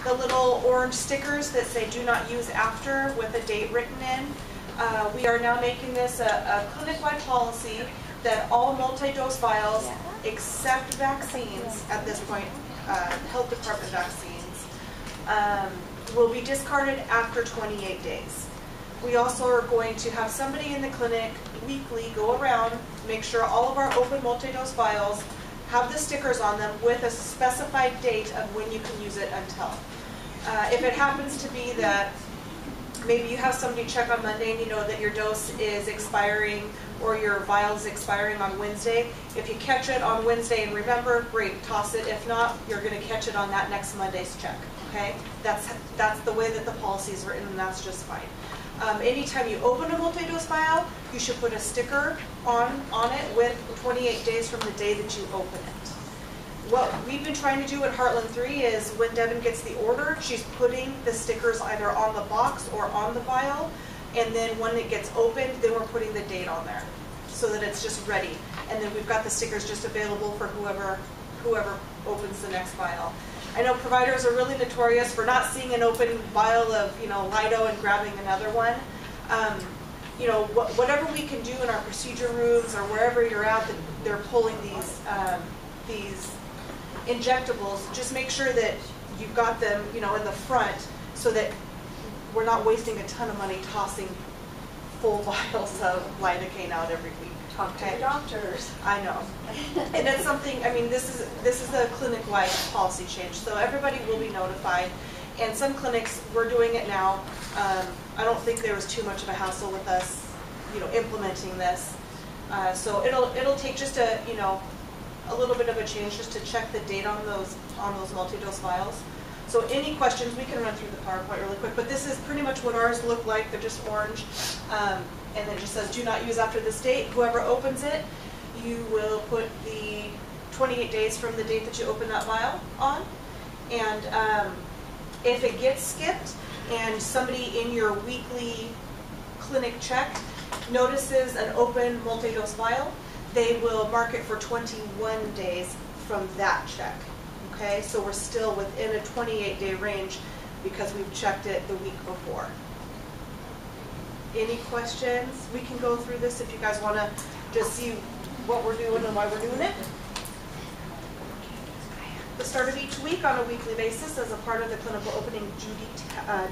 the little orange stickers that say "Do not use after" with a date written in. We are now making this a clinic-wide policy that all multi-dose vials, except vaccines at this point, health department vaccines, will be discarded after 28 days. We also are going to have somebody in the clinic weekly go around, make sure all of our open multi-dose vials have the stickers on them with a specified date of when you can use it until. If it happens to be that maybe you have somebody check on Monday and you know that your dose is expiring or your vial is expiring on Wednesday, if you catch it on Wednesday and remember, great, toss it. If not, you're going to catch it on that next Monday's check. Okay? That's the way that the policy is written, and that's just fine. Anytime you open a multi-dose vial, you should put a sticker on it with 28 days from the day that you open it. What we've been trying to do at Heartland 3 is when Devin gets the order, she's putting the stickers either on the box or on the vial, and then when it gets opened, then we're putting the date on there so that it's just ready. And then we've got the stickers just available for whoever opens the next vial. I know providers are really notorious for not seeing an open vial of, Lido and grabbing another one. Whatever we can do in our procedure rooms or wherever you're at, that they're pulling these injectables. Just make sure that you've got them, in the front, so that we're not wasting a ton of money tossing full vials of lidocaine out every week. Talk to the doctors. I know. And that's something, this is a clinic-wide policy change, so everybody will be notified. And some clinics, we're doing it now. I don't think there was too much of a hassle with us, implementing this. So it'll take just a little bit of a change just to check the date on those multi-dose vials. So any questions, we can run through the PowerPoint really quick, but this is pretty much what ours look like. They're just orange. And then it just says, do not use after this date. Whoever opens it, you will put the 28 days from the date that you open that vial on. And if it gets skipped and somebody in your weekly clinic check notices an open multi-dose vial, they will mark it for 21 days from that check. Okay, so we're still within a 28-day range because we've checked it the week before. Any questions? We can go through this if you guys want to just see what we're doing and why we're doing it. The start of each week on a weekly basis as a part of the clinical opening duty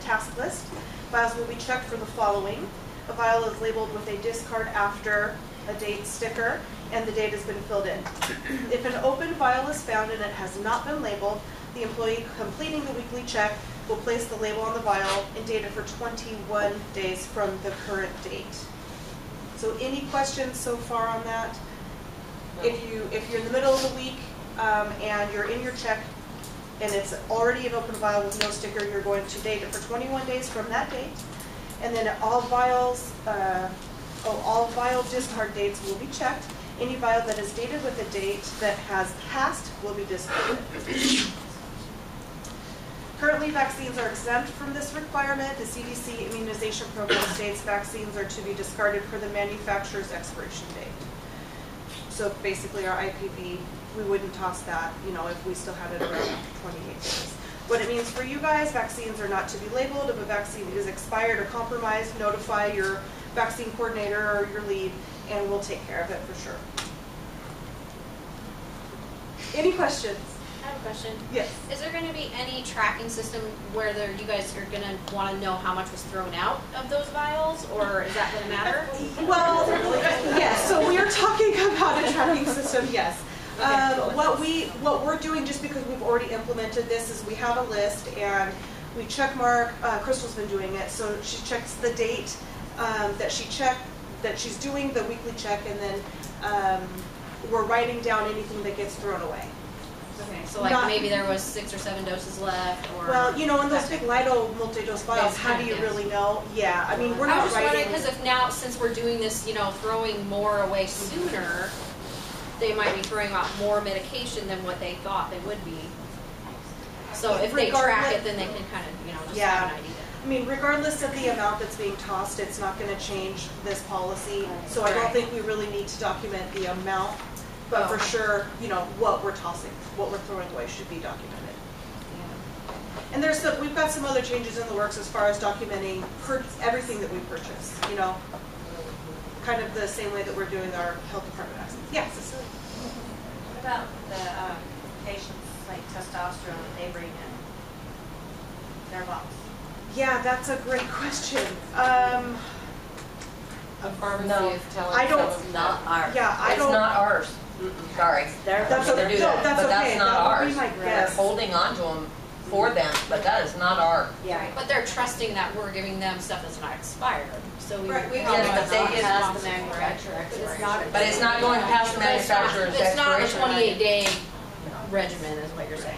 task list, vials will be checked for the following. A vial is labeled with a discard after a date sticker, and the date has been filled in. If an open vial is found and it has not been labeled, the employee completing the weekly check will place the label on the vial and date it for 21 days from the current date. So any questions so far on that? If you're in the middle of the week and you're in your check and it's already an open vial with no sticker, you're going to date it for 21 days from that date. And then all vial discard dates will be checked. Any vial that is dated with a date that has passed will be discarded. Currently, vaccines are exempt from this requirement. The CDC immunization program states vaccines are to be discarded for the manufacturer's expiration date. So basically our IPV, we wouldn't toss that, if we still had it around after 28 days. What it means for you guys, vaccines are not to be labeled. If a vaccine is expired or compromised, notify your vaccine coordinator or your lead, and we'll take care of it for sure. Any questions? I have a question. Yes. Is there going to be any tracking system where you guys are going to want to know how much was thrown out of those vials, or is that going to matter? Well, yes. So we are talking about a tracking system. Yes. What we're doing, just because we've already implemented this, is we have a list and we check mark. Crystal's been doing it, so she checks the date that she's doing the weekly check, and then we're writing down anything that gets thrown away. Okay, so maybe there was 6 or 7 doses left, or... Well, in those big Lido multi-dose vials, how do you really know? Yeah, we're not just writing... because if now, since we're doing this, throwing more away sooner, they might be throwing out more medication than what they thought they would be. So if they track it, then they can kind of, just have an idea. Regardless of the amount that's being tossed, it's not going to change this policy. So I don't think we really need to document the amount. But for sure, what we're tossing, what we're throwing away should be documented. And we've got some other changes in the works as far as documenting everything that we purchase, you know, kind of the same way that we're doing our health department access. Yeah, Cecilia. What about the patients, like testosterone, that they bring in their box? Yeah, that's a great question. A pharmacy is telling I don't- some of Not ours. Yeah, I don't. It's not ours. Sorry. They're That's going to okay. do No, that, that's but okay. that's not That would ours. be my We're guess. holding on to them for them, but that is not our. Yeah. But they're trusting that we're giving them stuff that's not expired, so we. Right, we probably Yes, but not they have get past the manufacturer expiration. But it's not going past the manufacturer's It's not a expiration. 28-day regimen, is what you're saying.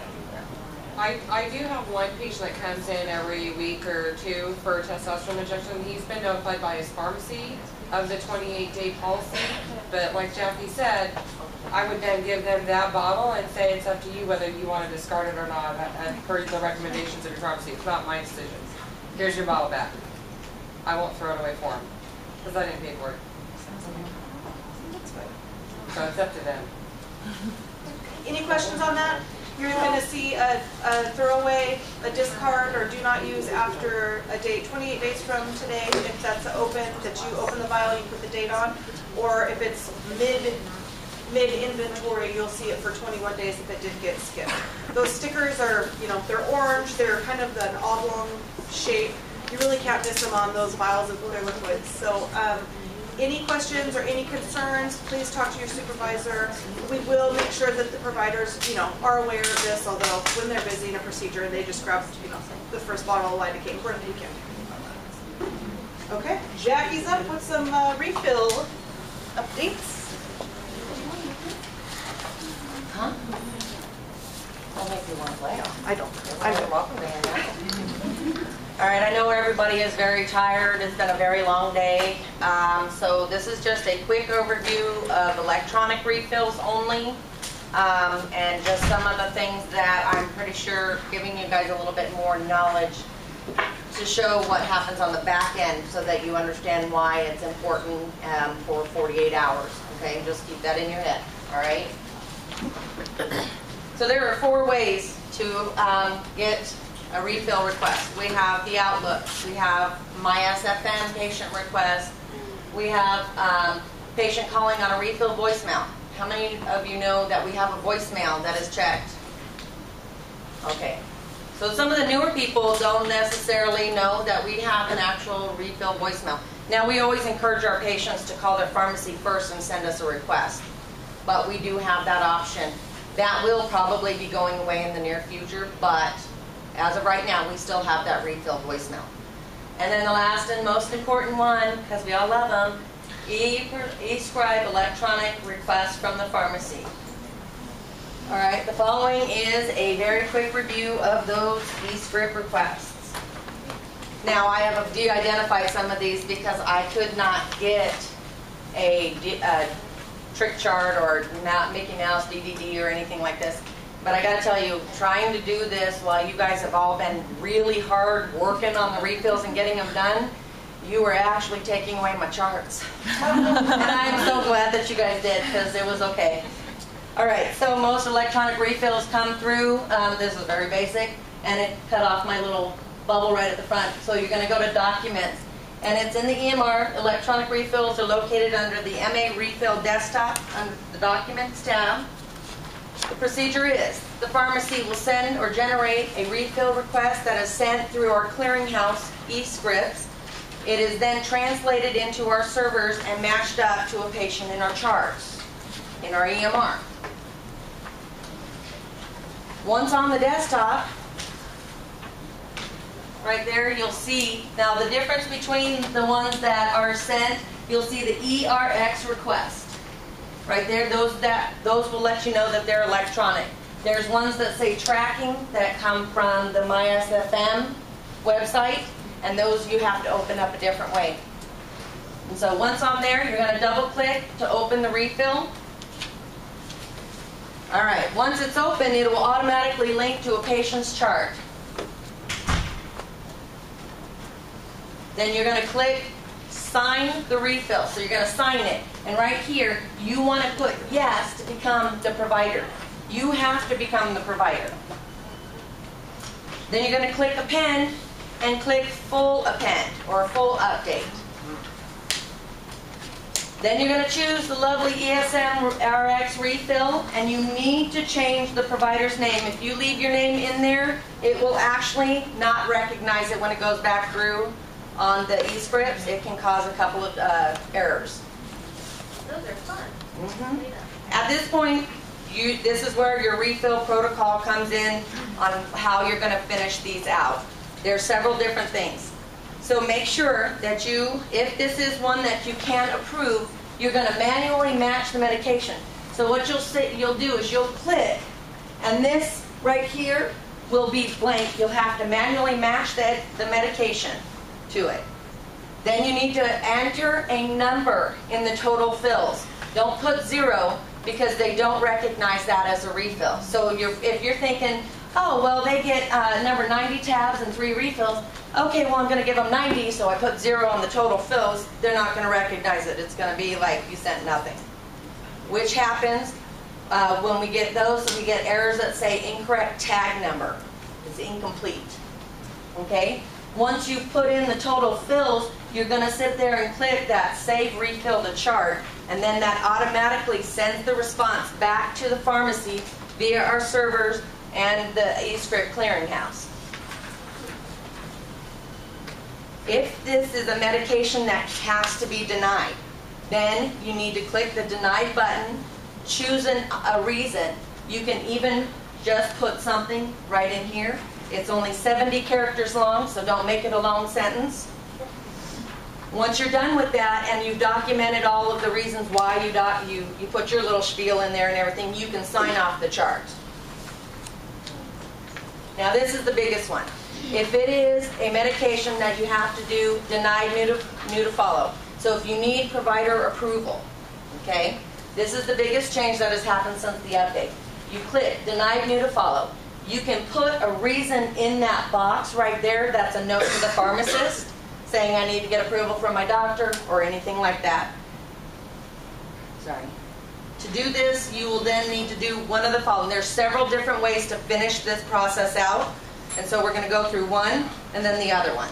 I do have one patient that comes in every week or two for a testosterone injection. He's been notified by his pharmacy of the 28-day policy, but like Jackie said, I would then give them that bottle and say it's up to you whether you want to discard it or not, per the recommendations of your pharmacy. It's not my decision. Here's your bottle back. I won't throw it away for him because I didn't pay for it. So it's up to them. Any questions on that? You're going to see a throwaway, a discard, or do not use after a date 28 days from today. If that's open, that you open the vial, you put the date on, or if it's mid-inventory, you'll see it for 21 days if it did get skipped. Those stickers are, you know, they're orange, they're kind of an oblong shape. You really can't miss them on those vials of clear liquids. So any questions or any concerns, please talk to your supervisor. We will make sure that the providers, you know, are aware of this, although when they're busy in a procedure and they just grab, you know, the first bottle of lidocaine, we can't do anything about that. Okay, Jackie's up with some refill updates. Huh? I'll make you want to play on. I don't. You're welcome to hang out. All right, I know everybody is very tired. It's been a very long day. So this is just a quick overview of electronic refills only, and just some of the things that I'm pretty sure giving you guys a little bit more knowledge to show what happens on the back end so that you understand why it's important for 48 hours. Okay, just keep that in your head, all right? So there are 4 ways to get a refill request. We have the Outlook, we have My SFM patient request, we have patient calling on a refill voicemail. How many of you know that we have a voicemail that is checked? Okay. So some of the newer people don't necessarily know that we have an actual refill voicemail. Now we always encourage our patients to call their pharmacy first and send us a request. But we do have that option. That will probably be going away in the near future, but as of right now, we still have that refill voicemail. And then the last and most important one, because we all love them, e-scribe electronic request from the pharmacy. All right, the following is a very quick review of those e-script requests. Now, I have de-identified some of these because I could not get a trick chart or Mickey Mouse DVD or anything like this. But I got to tell you, trying to do this while you guys have all been really hard working on the refills and getting them done, you were actually taking away my charts. And I'm so glad that you guys did, because it was okay. All right, so most electronic refills come through. This is very basic, and it cut off my little bubble right at the front. So you're going to go to Documents, and it's in the EMR. Electronic refills are located under the MA Refill desktop under the Documents tab. The procedure is, the pharmacy will send or generate a refill request that is sent through our clearinghouse e-scripts. It is then translated into our servers and matched up to a patient in our charts, in our EMR. Once on the desktop, right there you'll see, now the difference between the ones that are sent, you'll see the ERX request. Right there, those will let you know that they're electronic. There's ones that say tracking that come from the MySFM website, and those you have to open up a different way. And so once on there, you're going to double click to open the refill. All right, once it's open, it will automatically link to a patient's chart. Then you're going to click sign the refill. So you're going to sign it. And right here, you want to put yes to become the provider. You have to become the provider. Then you're going to click append and click full append or full update. Then you're going to choose the lovely ESM RX refill, and you need to change the provider's name. If you leave your name in there, it will actually not recognize it when it goes back through on the e-scripts. It can cause a couple of errors. Those are fun. At this point, this is where your refill protocol comes in on how you're going to finish these out. There are several different things. So make sure that if this is one that you can approve, you're going to manually match the medication. So what you'll do is you'll click, and this right here will be blank. You'll have to manually match the medication to it. Then you need to enter a number in the total fills. Don't put 0 because they don't recognize that as a refill. So if you're thinking, oh, well, they get number 90 tabs and 3 refills. Okay, well, I'm going to give them 90, so I put 0 on the total fills. They're not going to recognize it. It's going to be like you sent nothing. Which happens when we get those, we get errors that say incorrect tag number. It's incomplete. Okay? Once you put in the total fills, you're going to sit there and click that Save Refill to Chart, and then that automatically sends the response back to the pharmacy via our servers and the e-script clearinghouse. If this is a medication that has to be denied, then you need to click the Denied button, choose a reason. You can even just put something right in here. It's only 70 characters long, so don't make it a long sentence. Once you're done with that and you've documented all of the reasons why you put your little spiel in there and everything, you can sign off the chart. Now this is the biggest one. If it is a medication that you have to do denied new to follow, so if you need provider approval, okay, this is the biggest change that has happened since the update. You click denied new to follow. You can put a reason in that box right there that's a note to the pharmacist saying I need to get approval from my doctor or anything like that. Sorry. To do this, you will then need to do one of the following. There's several different ways to finish this process out. And so we're going to go through one and then the other one.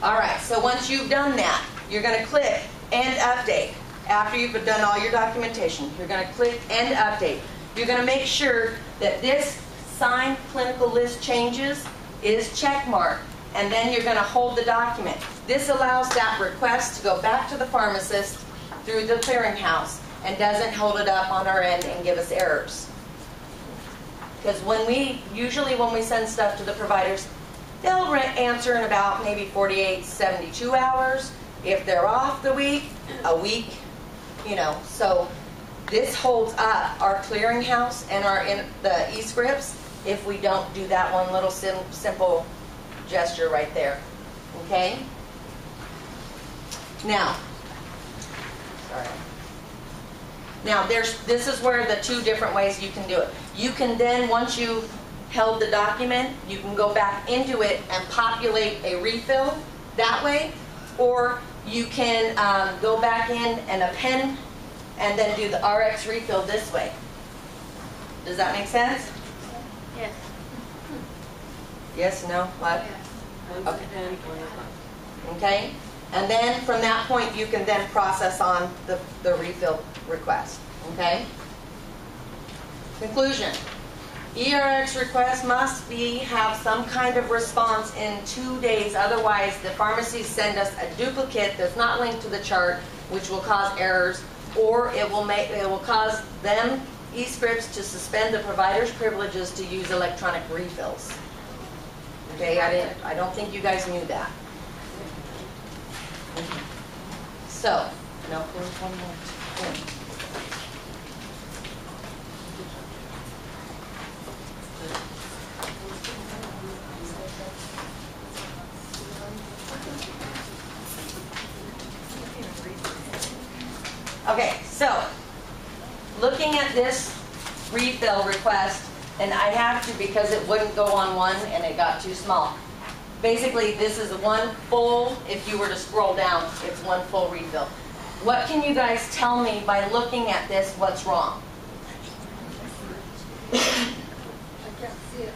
All right, so once you've done that, you're going to click End Update. After you've done all your documentation, you're going to click End Update. You're going to make sure that this Signed Clinical List Changes is checkmarked, and then you're going to hold the document. This allows that request to go back to the pharmacist through the clearinghouse and doesn't hold it up on our end and give us errors. Because usually when we send stuff to the providers, they'll answer in about maybe 48, 72 hours. If they're off the week, a week, So this holds up our clearinghouse and the e-scripts if we don't do that one little simple gesture right there. Okay? Now, sorry. Now, this is where the 2 different ways you can do it. You can then, once you've held the document, you can go back into it and populate a refill that way, or you can go back in and append and then do the RX refill this way. Does that make sense? Yes. Yes, no, what? One's append, one is not. Okay? And then from that point, you can then process on the refill request. Okay? Conclusion. ERX request must have some kind of response in 2 days. Otherwise, the pharmacies send us a duplicate that's not linked to the chart, which will cause errors, or it will cause them, e-scripts, to suspend the provider's privileges to use electronic refills. Okay, I don't think you guys knew that. So, no, there's one more thing. Okay, so looking at this refill request, and I have to because it wouldn't go on one and it got too small. Basically, this is one full, if you were to scroll down, it's one full refill. What can you guys tell me by looking at this, what's wrong? I can't see it.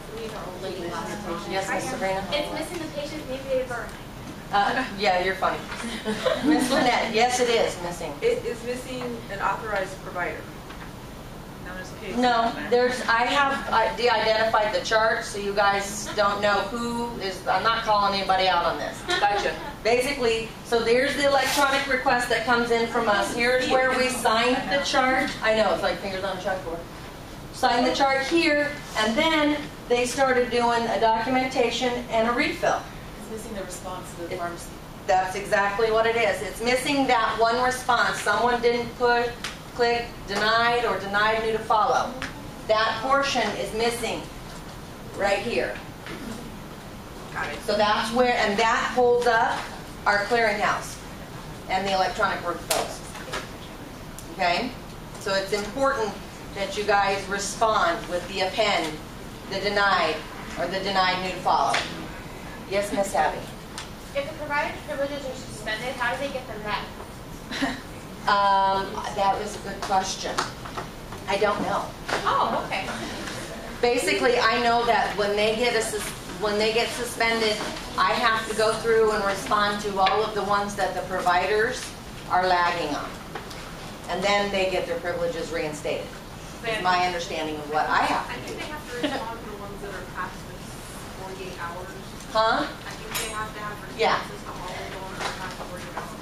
Yes, Miss Sabrina? It's missing the patient's name, date of birth. Yeah, you're funny. Miss Lynette, yes, it is missing. It is missing an authorized provider. No, I have de-identified the chart, so you guys don't know who is, I'm not calling anybody out on this. Gotcha. Basically, so there's the electronic request that comes in from us. Here's where we signed the chart. I know, it's like fingers on a chalkboard. Sign the chart here, and then they started doing a documentation and a refill. It's missing the response to the pharmacy. That's exactly what it is. It's missing that one response. Someone didn't click denied or denied new to follow. That portion is missing right here. Got it. So that's where, and that holds up our clearinghouse and the electronic refills. Okay? So it's important that you guys respond with the append, the denied, or the denied new to follow. Yes, Miss Abby? If the provider's privileges are suspended, how do they get them back? That was a good question. I don't know. Oh, okay. Basically, I know that when they get suspended, I have to go through and respond to all of the ones that the providers are lagging on. And then they get their privileges reinstated. It's my understanding of what I have I to think do. they have to respond to the ones that are past the 48 hours. Huh? I think they have to have Yeah. responses to all of the ones that are past 48 hours.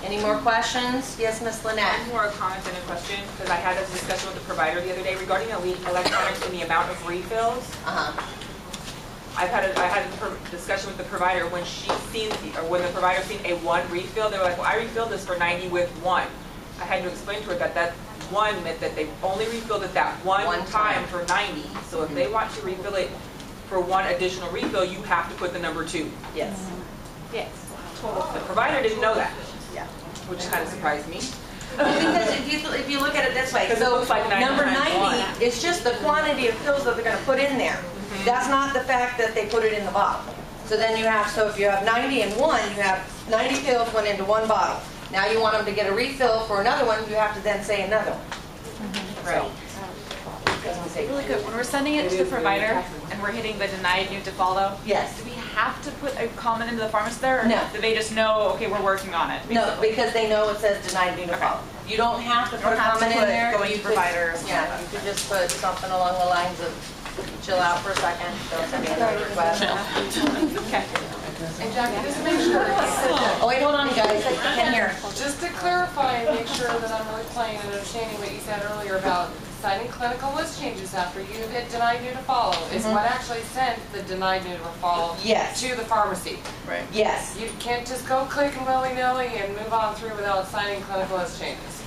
Any more questions? Yes, Miss Lynette? More a comment than a question, because I had a discussion with the provider the other day regarding electronics and the amount of refills. I had a discussion with the provider when when the provider seen a one refill. They were like, "Well, I refilled this for 90 with one." I had to explain to her that that one meant that they only refilled it that one time for 90. So if they want to refill it for one additional refill, you have to put the number 2. Yes. Yes. The provider didn't know that, Yeah. which kind of surprised me. Because if you look at it this way, Because it so looks like 90 number times 90 one. is just the quantity of pills that they're going to put in there. That's not the fact that they put it in the bottle. So then you have, so if you have 90 in one, you have 90 pills went into one bottle. Now you want them to get a refill for another one, you have to then say another one. Right. Really good. When we're sending it to the provider and we're hitting the denied new to follow, Yes. do we have to put a comment into the pharmacist there? Or No. do they just know, okay, we're working on it? No, because they know it says denied new to follow. You don't have to put a don't have to comment in put there. going You to could- provider or something Yeah, like that. you could just put something along the lines of chill out for a second, don't send me another request. Okay. And Jackie, just to make sure, Oh wait, hold on you guys, I can't hear. just to clarify and make sure that I'm really playing and understanding what you said earlier about signing clinical list changes after you hit denied new to follow is what actually sent the denied new to follow Yes. to the pharmacy. Right. Yes. You can't just go click and willy-nilly and move on through without signing clinical list changes.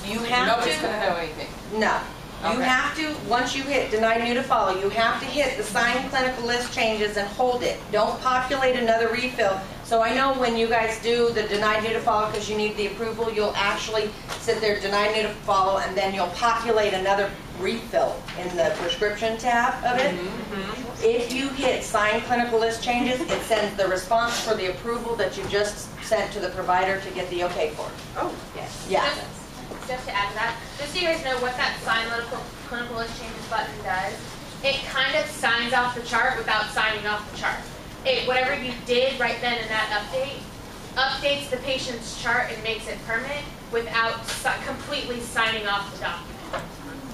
You have Nobody's to. going to know anything. No. You Okay. have to, once you hit denied new to follow, you have to hit the sign clinical list changes and hold it. Don't populate another refill. So I know when you guys do the denied new to follow because you need the approval, you'll actually sit there denied new to follow and then you'll populate another refill in the prescription tab of it. If you hit sign clinical list changes, it sends the response for the approval that you just sent to the provider to get the okay for it. Oh. Yes. Yeah. Just to add to that, just so you guys know what that sign clinical list changes button does, it kind of signs off the chart without signing off the chart. Whatever you did right then in that update, updates the patient's chart and makes it permanent without completely signing off the document.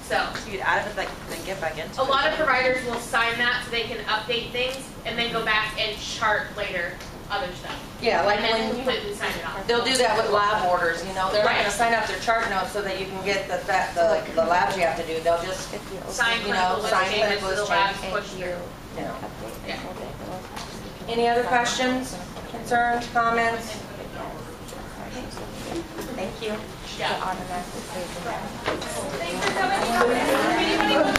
So, So you'd add it, but then get back into a it. lot of providers will sign that so they can update things and then go back and chart later other stuff. Yeah, like And then when completely sign it off. they'll do that with lab orders, you know, they're not Right. gonna sign up their chart notes so that you can get the labs you have to do, they'll just, Sign you know, clinical list sign changes clinical to the list labs changes. push through. You know. Yeah. Any other questions, concerns, comments? Thank you. Yeah. Thanks for coming.